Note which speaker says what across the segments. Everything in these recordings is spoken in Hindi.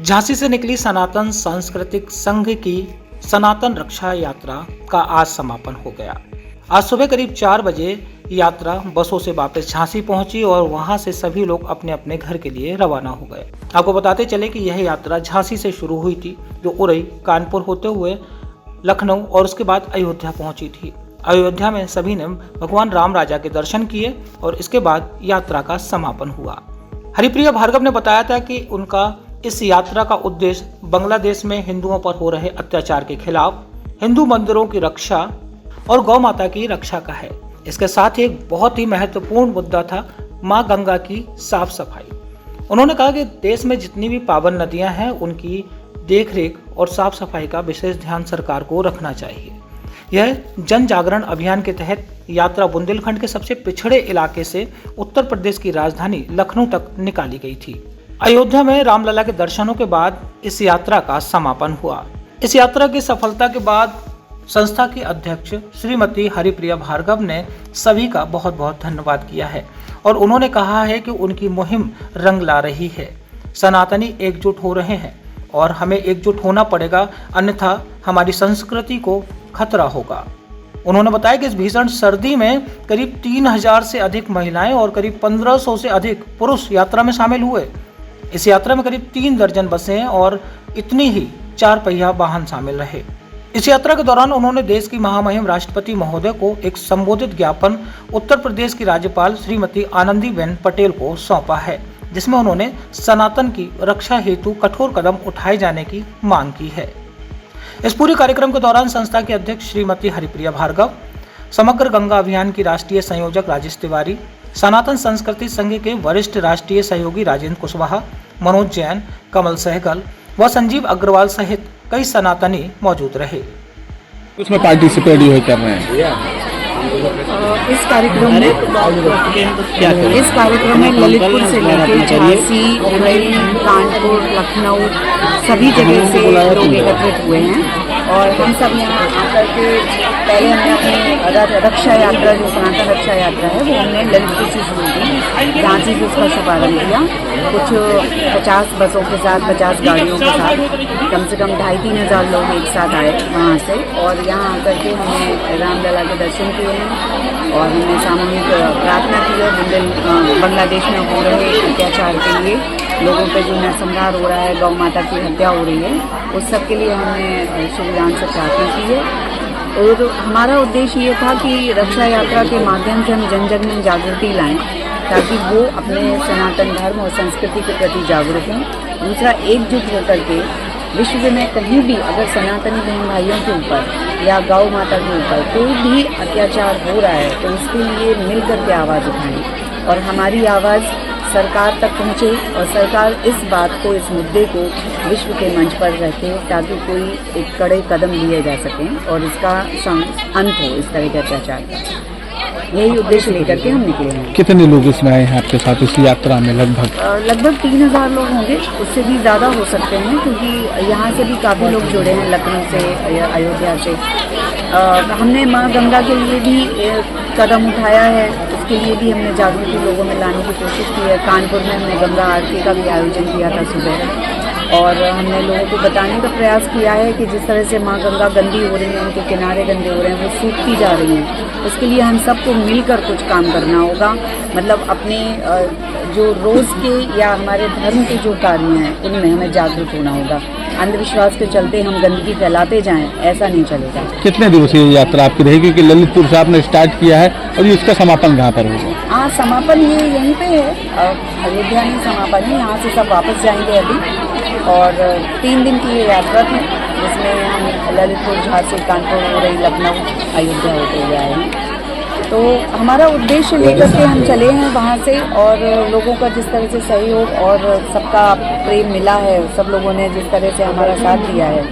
Speaker 1: झांसी से निकली सनातन सांस्कृतिक संघ की सनातन रक्षा यात्रा का आज समापन हो गया। आज सुबह करीब 4 बजे यात्रा बसों से वापस झांसी पहुंची और वहां से सभी लोग अपने अपने घर के लिए रवाना हो गए। आपको बताते चले कि यह यात्रा झांसी से शुरू हुई थी, जो उरई, कानपुर होते हुए लखनऊ और उसके बाद अयोध्या पहुंची थी। अयोध्या में सभी ने भगवान राम राजा के दर्शन किए और इसके बाद यात्रा का समापन हुआ। हरिप्रिया भार्गव ने बताया था कि उनका इस यात्रा का उद्देश्य बांग्लादेश में हिंदुओं पर हो रहे अत्याचार के खिलाफ, हिंदू मंदिरों की रक्षा और गौ माता की रक्षा का है। इसके साथ ही एक बहुत ही महत्वपूर्ण मुद्दा था मां गंगा की साफ सफाई। उन्होंने कहा कि देश में जितनी भी पावन नदियां हैं उनकी देखरेख और साफ सफाई का विशेष ध्यान सरकार को रखना चाहिए। यह जन जागरण अभियान के तहत यात्रा बुंदेलखंड के सबसे पिछड़े इलाके से उत्तर प्रदेश की राजधानी लखनऊ तक निकाली गई थी। अयोध्या में रामलला के दर्शनों के बाद इस यात्रा का समापन हुआ। इस यात्रा की सफलता के बाद संस्था की अध्यक्ष श्रीमती हरिप्रिया भार्गव ने सभी का बहुत बहुत धन्यवाद किया है और उन्होंने कहा है कि उनकी मुहिम रंग ला रही है। सनातनी एकजुट हो रहे हैं और हमें एकजुट होना पड़ेगा, अन्यथा हमारी संस्कृति को खतरा होगा। उन्होंने बताया कि इस भीषण सर्दी में करीब 3000 से अधिक महिलाएं और करीब 1500 से अधिक पुरुष यात्रा में शामिल हुए। इस यात्रा में करीब 3 दर्जन बसें और इतनी ही 4 पहिया वाहन शामिल रहे। इस यात्रा के दौरान उन्होंने देश की महामहिम राष्ट्रपति महोदय को एक संबोधित ज्ञापन उत्तर प्रदेश की राज्यपाल श्रीमती आनंदीबेन पटेल को सौंपा है, जिसमें उन्होंने सनातन की रक्षा हेतु कठोर कदम उठाए जाने की मांग की है। इस पूरे कार्यक्रम के दौरान संस्था के अध्यक्ष श्रीमती हरिप्रिया भार्गव, समग्र गंगा अभियान की राष्ट्रीय संयोजक राजेश तिवारी, सनातन संस्कृति संघ के वरिष्ठ राष्ट्रीय सहयोगी राजेंद्र कुशवाहा, मनोज जैन, कमल सहगल व संजीव अग्रवाल सहित कई सनातनी मौजूद रहे।
Speaker 2: उसमें पार्टिसिपेट कर रहे हैं।
Speaker 3: इस कार्यक्रम में ललितपुर से लेकर झांसी, उरई, कानपुर, लखनऊ सभी जगह से लोग एकत्रित हुए हैं और हम सब यहाँ आकर के पहले हमने अपनी रक्षा यात्रा, जो सनातन रक्षा यात्रा है, वो हमने ललितपुर से शुरू की। झांसी से उसका शुभारंभ किया। कुछ 50 बसों के साथ, 50 गाड़ियों के साथ कम से कम 2500-3 हज़ार लोग एक साथ आए वहाँ से और यहाँ आकर के हमने रामलला के दर्शन किए हैं और हमने सामूहिक प्रार्थना की है। बांग्लादेश में हो रहे अत्याचार के लिए, लोगों पे जो नरसंहार हो रहा है, गौ माता की हत्या हो रही है, उस सब के लिए हमने शिवदान से प्रार्थना की है। और हमारा उद्देश्य ये था कि रक्षा यात्रा के माध्यम से हम जन जन में जागृति लाएं ताकि वो अपने सनातन धर्म और संस्कृति के प्रति जागरूक हों। दूसरा, एकजुट होकर के विश्व में कहीं भी अगर सनातनी बहन भाइयों के ऊपर या गौ माता के ऊपर कोई भी अत्याचार हो रहा है तो उसके लिए मिलकर के आवाज़ उठाएं और हमारी आवाज़ सरकार तक पहुँचे और सरकार इस बात को, इस मुद्दे को विश्व के मंच पर रखे ताकि कोई एक कड़े कदम लिए जा सकें और इसका अंत हो इस तरह के अत्याचार का। यही उद्देश्य लेकर के हम निकले हैं। कितने लोग इसमें आए हैं आपके साथ इस यात्रा में? लगभग 3000 लोग होंगे, उससे भी ज़्यादा हो सकते हैं क्योंकि यहाँ से भी काफ़ी लोग जुड़े हैं, लखनऊ से, अयोध्या से। हमने माँ गंगा के लिए भी कदम उठाया है, उसके लिए भी हमने जागृति लोगों में लाने की कोशिश की है। कानपुर में हमने गंगा आरती का भी आयोजन किया था सुबह और हमने लोगों को बताने का प्रयास किया है कि जिस तरह से माँ गंगा गंदी हो रही है, उनके किनारे गंदे हो रहे हैं, वो सूखती जा रही हैं, उसके लिए हम सबको मिलकर कुछ काम करना होगा। मतलब अपने जो रोज़ के या हमारे धर्म के जो कार्य हैं उनमें हमें जागरूक होना होगा। अंधविश्वास के चलते हम गंदगी फैलाते जाएं, ऐसा नहीं चलेगा। कितने दिवसीय यात्रा आपकी रहेगी कि ललितपुर से आपने स्टार्ट किया है और इसका समापन कहाँ पर होगा? हाँ, समापन ये यहीं पे है, अयोध्या में समापन है। यहाँ से सब वापस जाएंगे अभी और 3 दिन की ये यात्रा थी जिसमें हम ललितपुर, झांसी, कानपुर, उरई, लखनऊ, अयोध्या होते हुए आए हैं। तो हमारा उद्देश्य लेकर के हम चले हैं वहाँ से और लोगों का जिस तरह से सहयोग और सबका प्रेम मिला है, सब लोगों ने जिस तरह से हमारा साथ दिया है,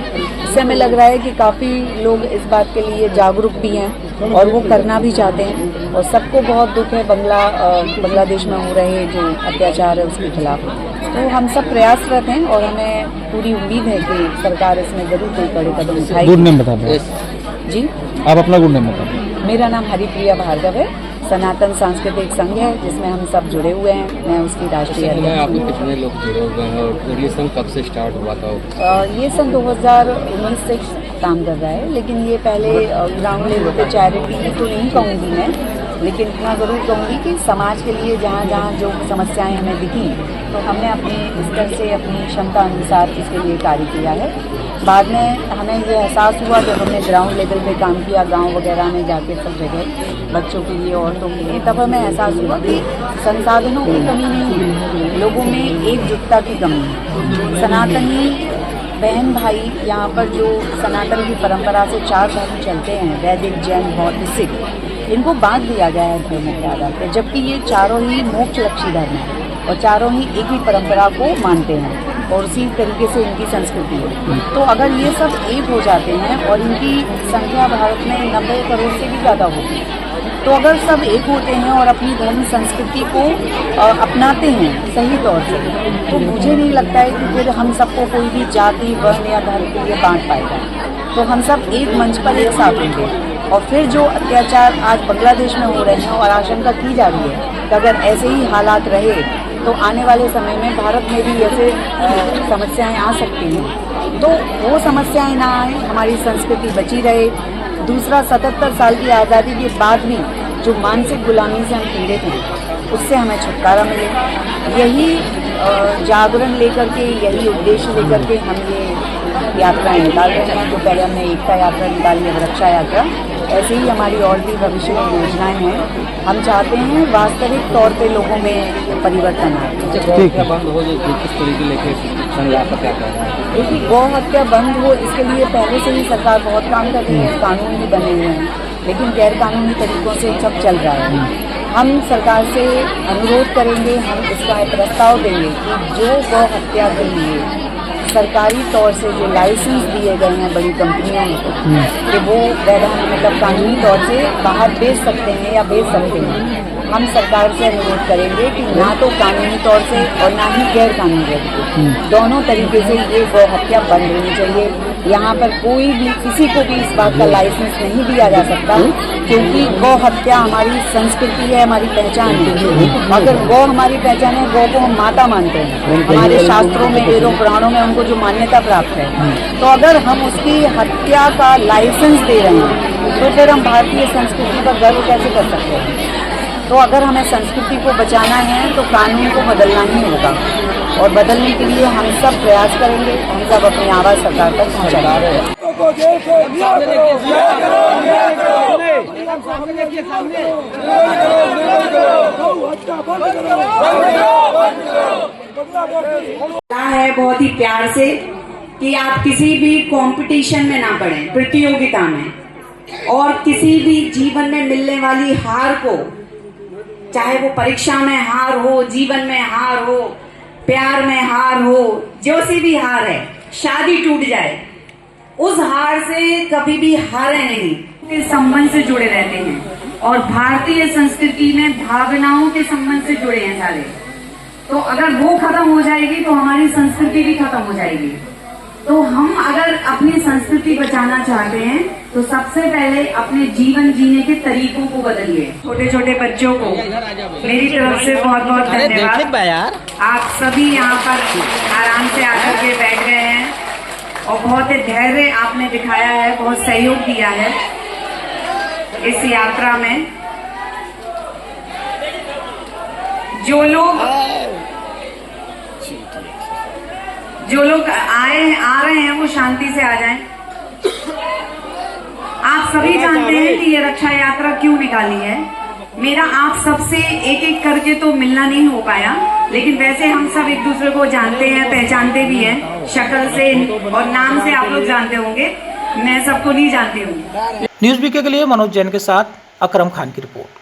Speaker 3: इससे हमें लग रहा है कि काफ़ी लोग इस बात के लिए जागरूक भी हैं और वो करना भी चाहते हैं और सबको बहुत दुख है बांग्लादेश में हो रहे जो अत्याचार है उसके खिलाफ। तो हम सब प्रयासरत हैं और हमें पूरी उम्मीद है कि सरकार इसमें जरूर कोई कड़े कदम उठाएगी। जी,
Speaker 2: आप अपना गुड नेम बताएं।
Speaker 3: मेरा नाम हरिप्रिया भार्गव है, सनातन सांस्कृतिक संघ है जिसमें हम सब जुड़े हुए हैं। मैं उसकी राष्ट्रीय अध्यक्ष
Speaker 4: आपके
Speaker 3: हूँ।
Speaker 4: कितने लोग जुड़े हुए हैं और ये संघ कब से स्टार्ट हुआ था?
Speaker 3: ये सन 2019 से काम कर रहा है, लेकिन ये पहले ग्राउंड लेवल पे चैरिटी तो नहीं कहूँगी मैं, लेकिन इतना ज़रूर कहूँगी कि समाज के लिए जहाँ जहाँ जो समस्याएं हमें दिखी तो हमने अपने स्तर से अपनी क्षमता अनुसार इसके लिए कार्य किया है। बाद में हमें ये एहसास हुआ जब हमने ग्राउंड लेवल पे काम किया, गांव वगैरह में जाके सब जगह बच्चों के लिए, औरतों के लिए, तब हमें एहसास हुआ कि संसाधनों की कमी नहीं है, लोगों में एकजुटता की कमी है। सनातनी बहन भाई यहाँ पर जो सनातन की परंपरा से 4 धर्म चलते हैं, वैदिक, जैन, बौद्ध, सिख, इनको बांट दिया गया है धर्मों के आधार पर, जबकि ये चारों ही मोक्षलक्षी धर्म हैं और चारों ही एक ही परंपरा को मानते हैं और उसी तरीके से इनकी संस्कृति है। तो अगर ये सब एक हो जाते हैं और इनकी संख्या भारत में 90 करोड़ से भी ज़्यादा होती है, तो अगर सब एक होते हैं और अपनी धर्म संस्कृति को अपनाते हैं सही तौर से, तो मुझे नहीं लगता है कि फिर हम सबको कोई भी जाति, वर्ण या धर्म के लिए बांट पाएगा। तो हम सब एक मंच पर एक साथ होंगे और फिर जो अत्याचार आज बांग्लादेश में हो रहे हैं और आशंका की जा रही है कि अगर ऐसे ही हालात रहे तो आने वाले समय में भारत में भी ऐसे समस्याएं आ सकती हैं। तो वो समस्याएं ना आए, हमारी संस्कृति बची रहे। दूसरा, 77 साल की आज़ादी के बाद भी जो मानसिक गुलामी से हम पीड़ित हैं, उससे हमें छुटकारा मिले। यही जागरण लेकर के, यही उद्देश्य लेकर के हम ये यात्राएं निकाल रहे हैं। जो पहले हमने एकता यात्रा निकाली है, रक्षा यात्रा, ऐसे ही हमारी और भी भविष्य में योजनाएं हैं। हम चाहते हैं वास्तविक तौर पे लोगों में परिवर्तन आए।
Speaker 4: गौ बंद हो जो किस तरीके लेके संघ आपका क्या कहना है?
Speaker 3: देखिए, गौ हत्या बंद हो इसके लिए पहले से ही सरकार बहुत काम कर रही है, कानून भी बने हुए हैं, लेकिन गैर कानूनी तरीकों से सब चल रहा है। हम सरकार से अनुरोध करेंगे, हम इसका प्रस्ताव देंगे कि जो गौ हत्या के लिए सरकारी तौर से जो लाइसेंस दिए गए हैं बड़ी कंपनियों को, कि वो मतलब कानूनी तौर से बाहर बेच सकते हैं या बेच सकते हैं, हम सरकार से अनुरोध करेंगे कि ना तो कानूनी तौर से और ना ही गैर कानूनी, दोनों तरीके से ये गौ हत्या बंद होनी चाहिए। यहाँ पर कोई भी किसी को भी इस बात का लाइसेंस नहीं दिया जा सकता, क्योंकि गौ हत्या हमारी संस्कृति है, हमारी पहचान है। अगर गौ हमारी पहचान है, गौ को हम माता मानते हैं, हमारे शास्त्रों में, वेदों, पुराणों में उनको जो मान्यता प्राप्त है, तो अगर हम उसकी हत्या का लाइसेंस दे रहे हैं तो फिर हम भारतीय संस्कृति पर गर्व कैसे कर सकते हैं? तो अगर हमें संस्कृति को बचाना है तो कानून को बदलना ही होगा, और बदलने के लिए हम सब प्रयास करेंगे, हम सब अपनी आवाज़ सरकार तक पहुँचाएंगे।
Speaker 5: है बहुत ही प्यार से कि आप किसी भी कंपटीशन में ना पड़े, प्रतियोगिता में, और किसी भी जीवन में मिलने वाली हार को, चाहे वो परीक्षा में हार हो, जीवन में हार हो, प्यार में हार हो, जो सी भी हार है, शादी टूट जाए, उस हार से कभी भी हारे नहीं, के संबंध से जुड़े रहते हैं और भारतीय संस्कृति में भावनाओं के संबंध से जुड़े हैं सारे। तो अगर वो खत्म हो जाएगी तो हमारी संस्कृति भी खत्म हो जाएगी। तो हम अगर अपनी संस्कृति बचाना चाहते हैं तो सबसे पहले अपने जीवन जीने के तरीकों को बदलिए। छोटे छोटे बच्चों को मेरी तरफ से बहुत बहुत धन्यवाद। आप सभी यहाँ पर आराम से आकर के बैठ गए हैं और बहुत धैर्य आपने दिखाया है, बहुत सहयोग दिया है इस यात्रा में। जो लोग आ रहे हैं वो शांति से आ जाएं। आप सभी जानते हैं कि ये रक्षा यात्रा क्यों निकाली है। मेरा आप सबसे एक एक करके तो मिलना नहीं हो पाया, लेकिन वैसे हम सब एक दूसरे को जानते हैं, पहचानते भी हैं, शक्ल से और नाम से आप लोग जानते होंगे, मैं सबको नहीं जानती हूँ।
Speaker 1: न्यूज़ बीके के लिए मनोज जैन के साथ अकरम खान की रिपोर्ट।